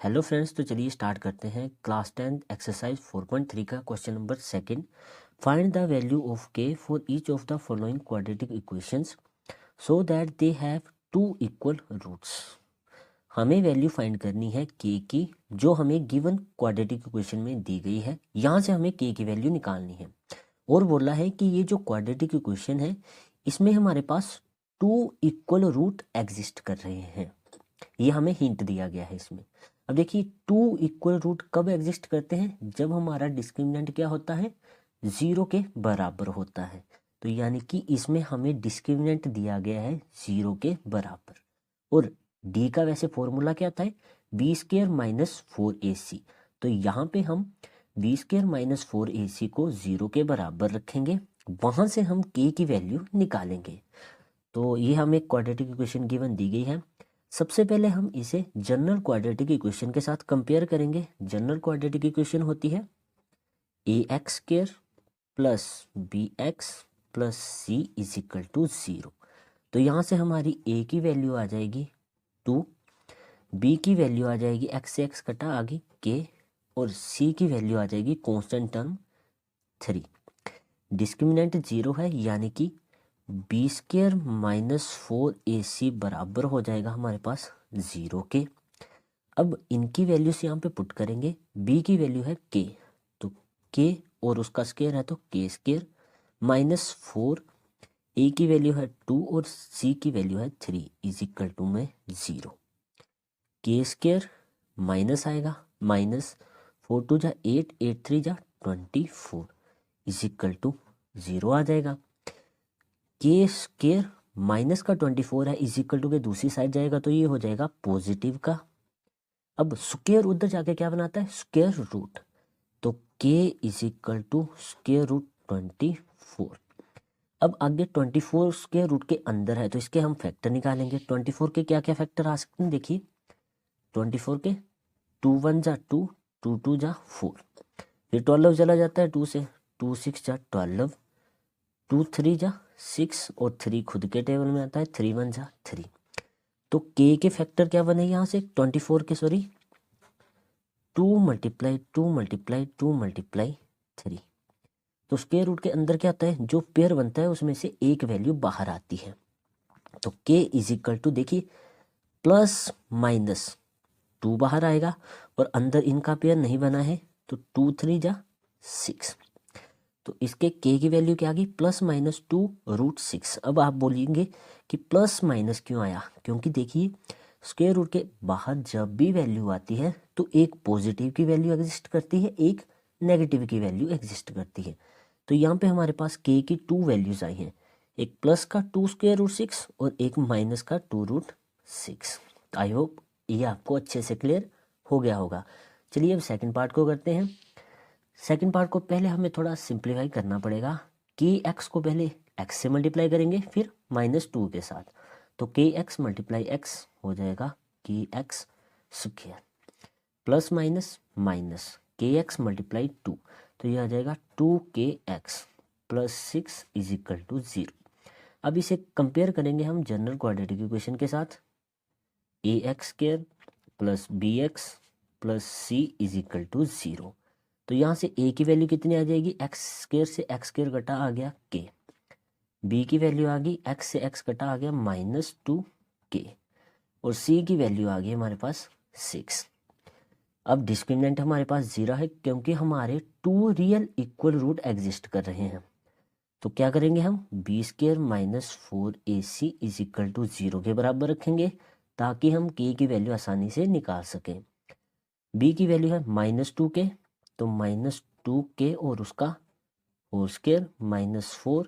Hello friends, तो चलिए start करते हैं। क्लास 10 एक्सरसाइज 4.3 का question number second. Find the value of K for each of the following quadratic equations so that they have two equal roots. हमें value find करनी है के की, जो हमें गिवन क्वाड्रेटिक इक्वेशन में दी गई है। यहाँ से हमें के की वैल्यू निकालनी है और बोला है कि ये जो क्वाड्रेटिक इक्वेशन है इसमें हमारे पास टू इक्वल रूट एग्जिस्ट कर रहे हैं। ये हमें हिंट दिया गया है इसमें। अब देखिए, टू इक्वल रूट कब एग्जिस्ट करते हैं? जब हमारा डिस्क्रिमिनेंट क्या होता है, जीरो के बराबर होता है। तो यानी कि इसमें हमें डिस्क्रिमिनेंट दिया गया है जीरो के बराबर। और डी का वैसे फॉर्मूला क्या था, बी स्क्र माइनस 4ac। तो यहाँ पे हम बी स्क्र माइनस 4ac को जीरो के बराबर रखेंगे, वहां से हम के की वैल्यू निकालेंगे। तो ये हमें क्वाड्रेटिक इक्वेशन गिवन दी गई है। सबसे पहले हम इसे जनरल क्वाड्रेटिक इक्वेशन के साथ कंपेयर करेंगे। जनरल क्वाड्रेटिक इक्वेशन होती है A X square plus B X plus C is equal to 0। तो यहाँ से हमारी ए की वैल्यू आ जाएगी 2, बी की वैल्यू आ जाएगी एक्स से एक्स कटा आ गई के, और सी की वैल्यू आ जाएगी कांस्टेंट टर्म 3। डिस्क्रिमिनेंट 0 है, यानी कि बी स्क्र माइनस 4ac बराबर हो जाएगा हमारे पास 0 के। अब इनकी वैल्यूज यहाँ पे पुट करेंगे। b की वैल्यू है k, तो k और उसका स्क्वायर है तो k स्क्वायर माइनस 4, a की वैल्यू है 2 और c की वैल्यू है 3 इज इक्वल टू में 0। k स्क्वायर माइनस आएगा, माइनस 4 2 जा 8, 8 3 जा 24 इज इक्वल टू 0 आ जाएगा। के स्क्वायर माइनस का 24 है इज इक्वल टू के दूसरी साइड जाएगा तो ये हो जाएगा पॉजिटिव का। अब स्क्वायर उधर जाके क्या बनाता है, स्क्वायर रूट। तो k is equal to square root 24। अब आगे 24 स्क्वायर रूट के अंदर है तो इसके हम फैक्टर निकालेंगे। 24 के क्या क्या फैक्टर आ सकते हैं, देखिए 24 के 2 1 जा 2, 2 2 जा 4, फिर 12 चला जाता है 2 से, 2 6 जा 12, 2 3 जा 6 और 3 खुद के टेबल में आता है, 3 1 जा 3। तो के फैक्टर क्या बने यहाँ से, 24 के, सॉरी 2 मल्टीप्लाई 2 मल्टीप्लाई 2 मल्टीप्लाई 3। तो स्क्वायर रूट के अंदर क्या आता है, जो पेयर बनता है उसमें से एक वैल्यू बाहर आती है। तो के इज इक्वल टू, देखिए प्लस माइनस 2 बाहर आएगा और अंदर इनका पेयर नहीं बना है तो 2 3 जा 6। तो इसके k की वैल्यू क्या आ गई, प्लस माइनस 2 रूट 6। अब आप बोलेंगे कि प्लस माइनस क्यों आया, क्योंकि देखिए स्क्वायर रूट के बाहर जब भी वैल्यू आती है तो एक पॉजिटिव की वैल्यू एग्जिस्ट करती है, एक नेगेटिव की वैल्यू एग्जिस्ट करती है। तो यहाँ पे हमारे पास k की 2 वैल्यूज आई हैं, एक प्लस का 2 स्क्वायर रूट 6 और एक माइनस का 2 रूट 6। आई होप ये आपको अच्छे से क्लियर हो गया होगा। चलिए अब सेकेंड पार्ट को करते हैं। सेकेंड पार्ट को पहले हमें थोड़ा सिंप्लीफाई करना पड़ेगा। के एक्स को पहले एक्स से मल्टीप्लाई करेंगे, फिर माइनस 2 के साथ। तो के एक्स मल्टीप्लाई एक्स हो जाएगा k x square plus minus minus k x multiply 2, तो ये आ जाएगा 2 x plus 6 is equal to 0। अब इसे कंपेयर करेंगे हम जनरल क्वाड्रेटिक इक्वेशन के साथ। A X square plus B X plus C is equal to 0। तो यहाँ से a की वैल्यू कितनी आ जाएगी, एक्स स्क्वायर से एक्स स्क्वायर कटा आ गया k, b की वैल्यू आ गई x से x कटा आ गया माइनस 2k, और c की वैल्यू आ गई हमारे पास 6। अब डिस्क्रिमिनेंट हमारे पास 0 है क्योंकि हमारे 2 रियल इक्वल रूट एग्जिस्ट कर रहे हैं। तो क्या करेंगे हम, B square minus 4ac is equal to 0 के बराबर रखेंगे ताकि हम k की वैल्यू आसानी से निकाल सकें। b की वैल्यू है माइनस 2k, तो माइनस 2k और उसका होल स्क्वायर माइनस 4,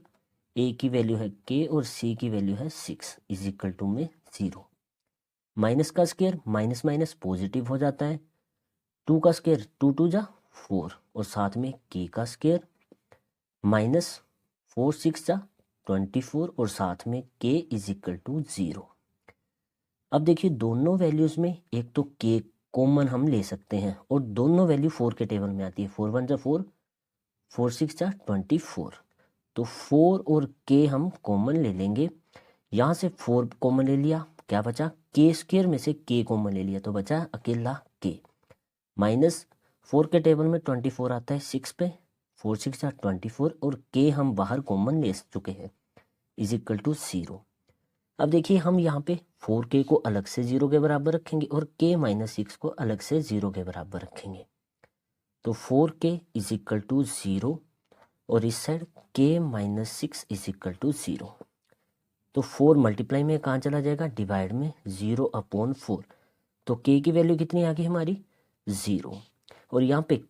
a की वैल्यू है k और c की वैल्यू है 6 इज इक्वल टू में 0। माइनस का स्क्वायर माइनस माइनस पॉजिटिव हो जाता है, 2 का स्क्वायर 2 2 जा 4 और साथ में k का स्क्वायर माइनस 4 6 जा 24 और साथ में k इज इक्वल टू 0। अब देखिए दोनों वैल्यूज में एक तो k कॉमन हम ले सकते हैं और दोनों वैल्यू 4 के टेबल में आती है, 4 1 जा 4, 4 6 जा 24। तो 4 और k हम कॉमन ले लेंगे। यहाँ से 4 कॉमन ले लिया, क्या बचा, k स्क्वायर में से k कॉमन ले लिया तो बचा अकेला के। -4 के टेबल में 24 आता है 6 पे, 4 6 24 और के हम बाहर कॉमन ले चुके हैं इज इक्वल टू 0। अब देखिए हम यहाँ पे 4k को अलग से 0 के बराबर रखेंगे और k - 6 को अलग से 0 के बराबर रखेंगे। तो 4k इज इक्वल टू 0 और इस side k - 6 is equal to 0। तो 4 मल्टीप्लाई में कहाँ चला जाएगा, डिवाइड में, 0/4। तो k की वैल्यू कितनी आ गई हमारी, 0। और यहाँ पे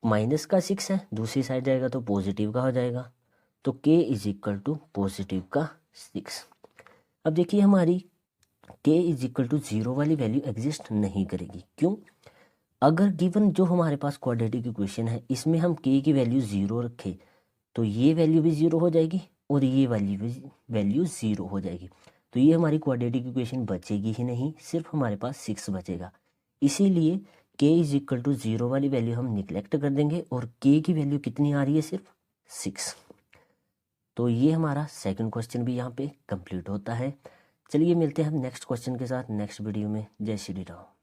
माइनस का 6 है, दूसरी साइड जाएगा तो पॉजिटिव का हो जाएगा। तो k is equal to positive का 6। अब देखिए हमारी k इज इक्वल टू 0 वाली वैल्यू एग्जिस्ट नहीं करेगी। क्यों? अगर गिवन जो हमारे पास क्वाड्रेटिक इक्वेशन है इसमें हम k की वैल्यू 0 रखें तो ये वैल्यू भी 0 हो जाएगी और ये वाली वैल्यू 0 हो जाएगी। तो ये हमारी क्वाड्रेटिक इक्वेशन बचेगी ही नहीं, सिर्फ हमारे पास 6 बचेगा। इसीलिए k इज इक्वल टू 0 वाली वैल्यू हम निगलेक्ट कर देंगे और k की वैल्यू कितनी आ रही है, सिर्फ 6। तो ये हमारा सेकंड क्वेश्चन भी यहाँ पे कंप्लीट होता है। चलिए मिलते हैं हम नेक्स्ट क्वेश्चन के साथ नेक्स्ट वीडियो में। जय श्री राम।